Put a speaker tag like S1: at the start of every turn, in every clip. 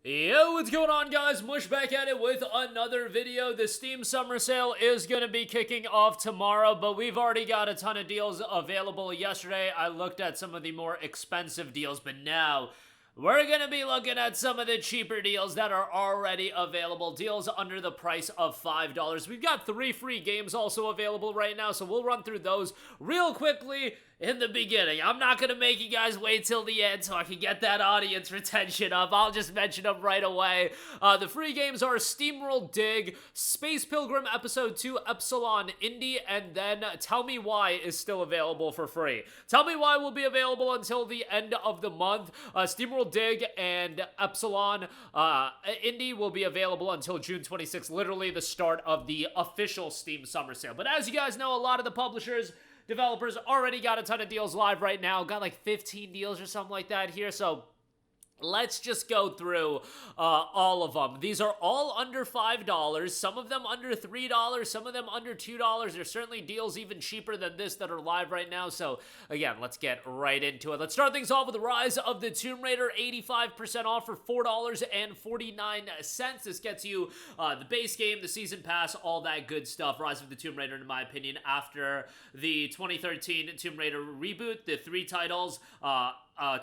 S1: Yo, what's going on, guys? Mush back at it with another video. The Steam Summer Sale is going to be kicking off tomorrow, but we've already got a ton of deals available. Yesterday, I looked at some of the more expensive deals, but now we're going to be looking at some of the cheaper deals that are already available. Deals under the price of $5. We've got 3 free games also available right now, so we'll run through those real quickly. In the beginning, I'm not going to make you guys wait till the end so I can get that audience retention up. I'll just mention them right away. The free games are SteamWorld Dig, Space Pilgrim Episode 2, Epsilon, Indi, and then Tell Me Why is still available for free. Tell Me Why will be available until the end of the month. SteamWorld Dig and Epsilon, Indi will be available until June 26th, literally the start of the official Steam Summer Sale. But as you guys know, a lot of the developers already got a ton of deals live right now. Got like 15 deals or something like that here. So let's just go through all of them. These are all under $5. Some of them under $3. Some of them under $2. There's certainly deals even cheaper than this that are live right now. So again, let's get right into it. Let's start things off with the Rise of the Tomb Raider, 85% off for $4.49. This gets you the base game, the season pass, all that good stuff. Rise of the Tomb Raider, in my opinion, after the 2013 Tomb Raider reboot, the 3 titles,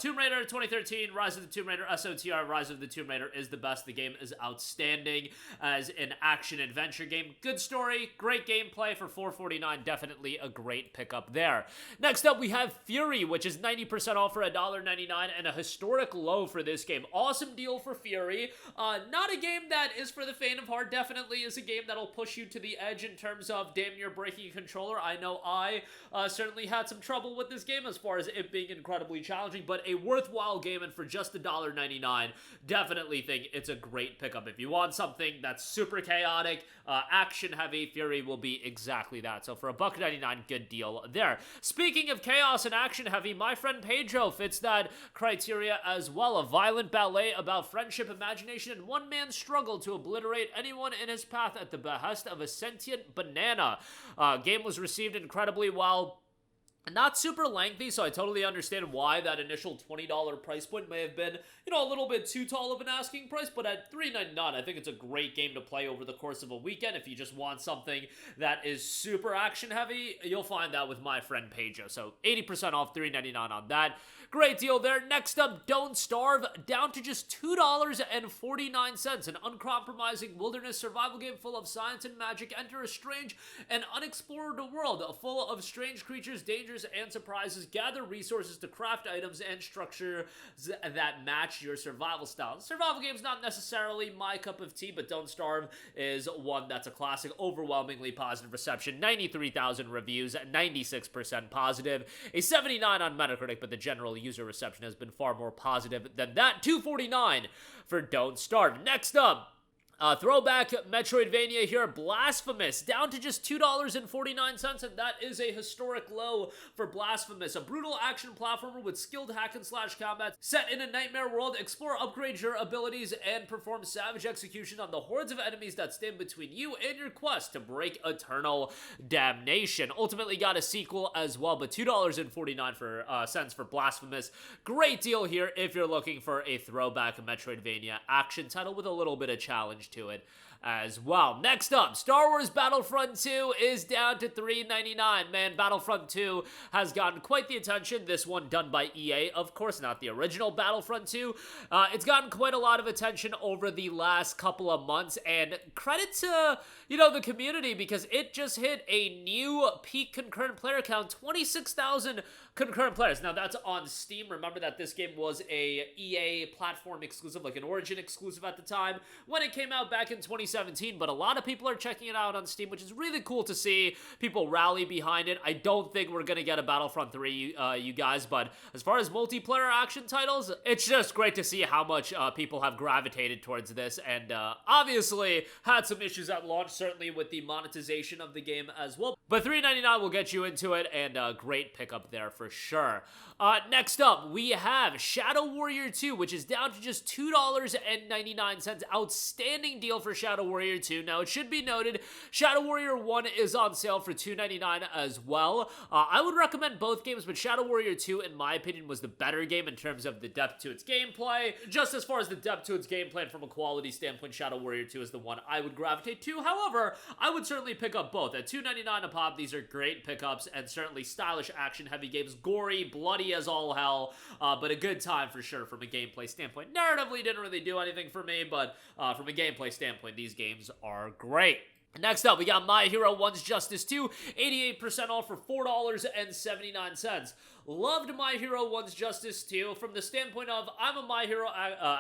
S1: Tomb Raider 2013, Rise of the Tomb Raider, SOTR, Rise of the Tomb Raider is the best. The game is outstanding as an action-adventure game. Good story, great gameplay for $4.49. Definitely a great pickup there. Next up, we have Furi, which is 90% off for $1.99 and a historic low for this game. Awesome deal for Furi. Not a game that is for the faint of heart. Definitely is a game that'll push you to the edge in terms of damn near breaking a controller. I know I certainly had some trouble with this game as far as it being incredibly challenging, but a worthwhile game, and for just $1.99, definitely think it's a great pickup. If you want something that's super chaotic, action-heavy, Furi will be exactly that. So for $1.99, good deal there. Speaking of chaos and action-heavy, my friend Pedro fits that criteria as well. A violent ballet about friendship, imagination, and one man's struggle to obliterate anyone in his path at the behest of a sentient banana. Game was received incredibly well. Not super lengthy, so I totally understand why that initial $20 price point may have been, a little bit too tall of an asking price, but at $3.99, I think it's a great game to play over the course of a weekend. If you just want something that is super action-heavy, you'll find that with my friend Pedro. So 80% off, $3.99 on that. Great deal there. Next up, Don't Starve, down to just $2.49. An uncompromising wilderness survival game full of science and magic. Enter a strange and unexplored world full of strange creatures, dangers, and surprises. Gather resources to craft items and structure that match your survival style. Survival game's not necessarily my cup of tea, but Don't Starve is one that's a classic. Overwhelmingly positive reception. 93,000 reviews, 96% positive. A 79 on Metacritic, but the general user reception has been far more positive than that. $2.49 for Don't Starve. Next up, throwback Metroidvania here, Blasphemous, down to just $2.49, and that is a historic low for Blasphemous. A brutal action platformer with skilled hack-and-slash combat set in a nightmare world. Explore, upgrade your abilities, and perform savage execution on the hordes of enemies that stand between you and your quest to break eternal damnation. Ultimately got a sequel as well, but $2.49 for Blasphemous. Great deal here if you're looking for a throwback Metroidvania action title with a little bit of challenge to it as well. Next up, Star Wars Battlefront 2 is down to $3.99. Man, Battlefront 2 has gotten quite the attention. This one done by EA, of course, not the original Battlefront 2. It's gotten quite a lot of attention over the last couple of months, and credit to, the community, because it just hit a new peak concurrent player count, 26,000 concurrent players. Now, that's on Steam. Remember that this game was a EA platform exclusive, like an Origin exclusive at the time when it came out back in 2017, but a lot of people are checking it out on Steam, which is really cool to see people rally behind it. I don't think we're going to get a Battlefront 3, you guys, but as far as multiplayer action titles, it's just great to see how much people have gravitated towards this, and obviously had some issues at launch, certainly with the monetization of the game as well. But $3.99 will get you into it, and a great pickup there for sure. Next up, we have Shadow Warrior 2, which is down to just $2.99. Outstanding deal for Shadow Warrior 2. Now, it should be noted, Shadow Warrior 1 is on sale for $2.99 as well. I would recommend both games, but Shadow Warrior 2, in my opinion, was the better game in terms of the depth to its gameplay. Just as far as the depth to its gameplay and from a quality standpoint, Shadow Warrior 2 is the one I would gravitate to. However, I would certainly pick up both. At $2.99 a pop, these are great pickups and certainly stylish action-heavy games. Gory, bloody as all hell, but a good time for sure from a gameplay standpoint. Narratively didn't really do anything for me, but from a gameplay standpoint, these games are great. Next up, we got My Hero 1's Justice 2, 88% off for $4.79. Loved My Hero 1's Justice 2 from the standpoint of I'm a My Hero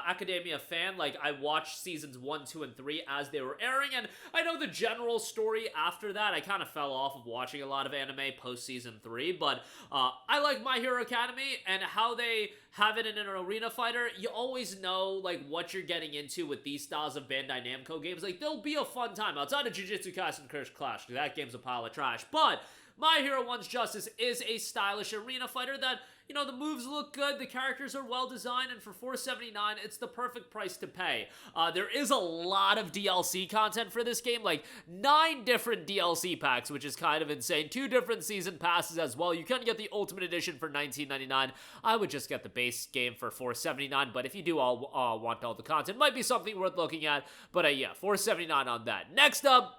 S1: Academia fan. Like, I watched seasons 1, 2, and 3 as they were airing, and I know the general story after that. I kind of fell off of watching a lot of anime post season 3, but I like My Hero Academy and how they have it in an arena fighter. You always know like what you're getting into with these styles of Bandai Namco games. Like, they'll be a fun time outside of Jujutsu Kaisen Curse Clash, because that game's a pile of trash. But My Hero 1's Justice is a stylish arena fighter that, you know, the moves look good, the characters are well designed, and for $4.79, it's the perfect price to pay. There is a lot of DLC content for this game, like 9 different DLC packs, which is kind of insane. 2 different season passes as well. You can get the Ultimate Edition for $19.99. I would just get the base game for $4.79, but if you do want all the content, might be something worth looking at. But yeah, $4.79 on that. Next up,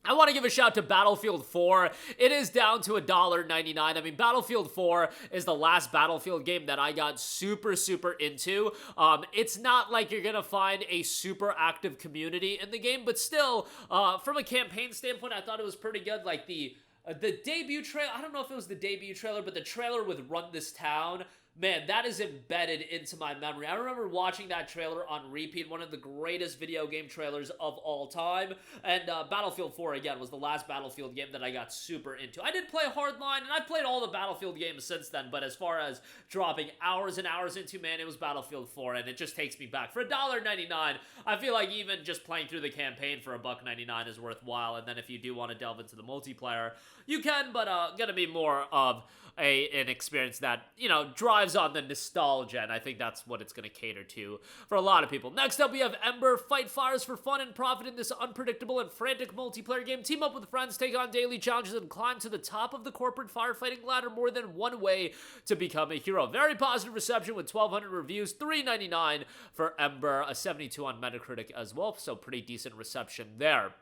S1: I want to give a shout to Battlefield 4. It is down to $1.99. I mean, Battlefield 4 is the last Battlefield game that I got super into. It's not like you're going to find a super active community in the game, but still, from a campaign standpoint, I thought it was pretty good. Like, the debut trailer, I don't know if it was the debut trailer, but the trailer with Run This Town, man, that is embedded into my memory. I remember watching that trailer on repeat, one of the greatest video game trailers of all time. And Battlefield 4, again, was the last Battlefield game that I got super into. I did play Hardline, and I've played all the Battlefield games since then, but as far as dropping hours and hours into, man, it was Battlefield 4, and it just takes me back. For $1.99, I feel like even just playing through the campaign for $1.99 is worthwhile, and then if you do want to delve into the multiplayer, you can, but gonna be more of an experience that, you know, drives on the nostalgia, and I think that's what it's going to cater to for a lot of people. Next up, we have Embr. Fight fires for fun and profit in this unpredictable and frantic multiplayer game. Team up with friends, take on daily challenges, and climb to the top of the corporate firefighting ladder more than one way to become a hero. Very positive reception with 1,200 reviews, $3.99 for Embr, a 72 on Metacritic as well, so pretty decent reception there.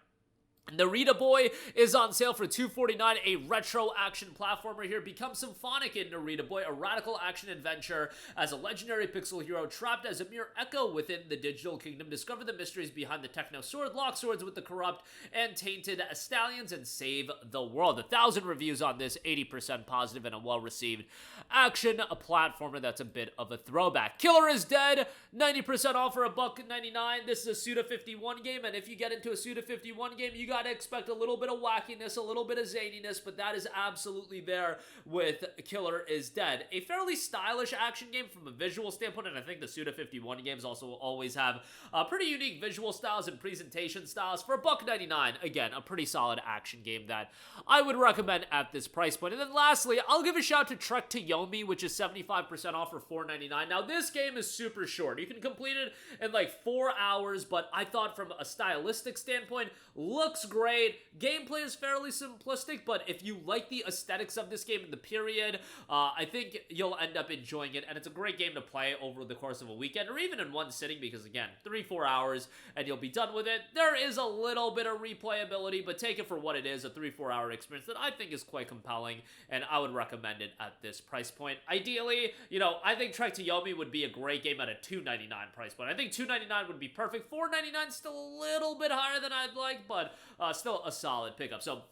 S1: Narita Boy is on sale for $2.49, a retro action platformer here. Become symphonic in Narita Boy, a radical action adventure as a legendary pixel hero trapped as a mere echo within the digital kingdom. Discover the mysteries behind the techno sword, lock swords with the corrupt and tainted stallions, and save the world. 1,000 reviews on this, 80% positive, and a well-received action, a platformer that's a bit of a throwback. Killer is Dead, 90% off for $1.99. This is a Suda51 game, and if you get into a Suda51 game, you gotta expect a little bit of wackiness, a little bit of zaniness, but that is absolutely there with Killer is Dead. A fairly stylish action game from a visual standpoint, and I think the Suda51 games also always have pretty unique visual styles and presentation styles. For $1.99, again, a pretty solid action game that I would recommend at this price point. And then lastly, I'll give a shout to Trek to Yomi, which is 75% off for $4.99. Now, this game is super short. You can complete it in like 4 hours, but I thought from a stylistic standpoint, looks great. Gameplay is fairly simplistic, but if you like the aesthetics of this game in the period, I think you'll end up enjoying it, and it's a great game to play over the course of a weekend, or even in one sitting, because again, 3-4 hours, and you'll be done with it. There is a little bit of replayability, but take it for what it is, a 3-4 hour experience that I think is quite compelling, and I would recommend it at this price point. Ideally, you know, I think Trek to Yomi would be a great game at a $2.99 price point. I think $2.99 would be perfect. $4.99 is still a little bit higher than I'd like, but still a solid pickup. So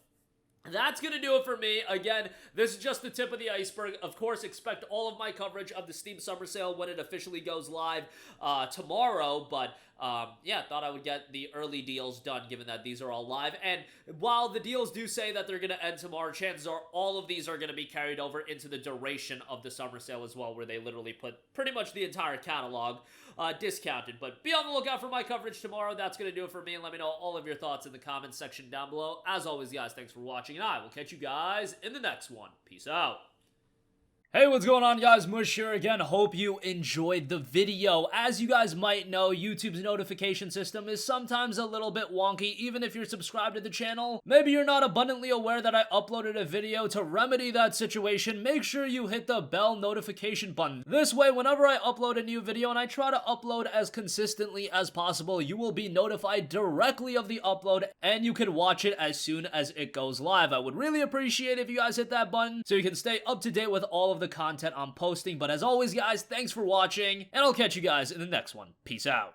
S1: that's going to do it for me. Again, this is just the tip of the iceberg. Of course, expect all of my coverage of the Steam Summer Sale when it officially goes live tomorrow, but yeah, thought I would get the early deals done given that these are all live. And while the deals do say that they're going to end tomorrow, chances are all of these are going to be carried over into the duration of the Summer Sale as well, where they literally put pretty much the entire catalog discounted. But be on the lookout for my coverage tomorrow. That's going to do it for me, and let me know all of your thoughts in the comments section down below. As always, guys, thanks for watching, and I will catch you guys in the next one. Peace out. Hey, what's going on, guys? Mush here again. Hope you enjoyed the video. As you guys might know, YouTube's notification system is sometimes a little bit wonky, even if you're subscribed to the channel. Maybe you're not abundantly aware that I uploaded a video. To remedy that situation, make sure you hit the bell notification button. This way, whenever I upload a new video, and I try to upload as consistently as possible, you will be notified directly of the upload, and you can watch it as soon as it goes live. I would really appreciate it if you guys hit that button so you can stay up to date with all of the content I'm posting. But as always, guys, thanks for watching, and I'll catch you guys in the next one. Peace out.